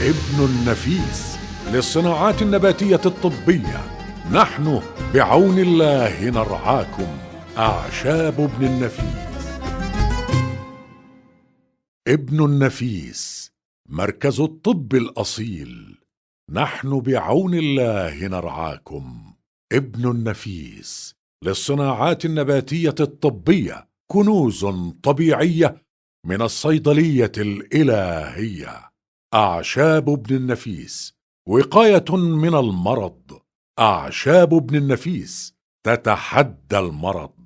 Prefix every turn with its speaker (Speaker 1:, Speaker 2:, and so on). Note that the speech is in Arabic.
Speaker 1: ابن النفيس للصناعات النباتية الطبية. نحن بعون الله نرعاكم. أعشاب ابن النفيس. ابن النفيس مركز الطب الأصيل. نحن بعون الله نرعاكم. ابن النفيس للصناعات النباتية الطبية. كنوز طبيعية من الصيدلية الإلهية. أعشاب ابن النفيس وقاية من المرض. أعشاب ابن النفيس تتحدى المرض.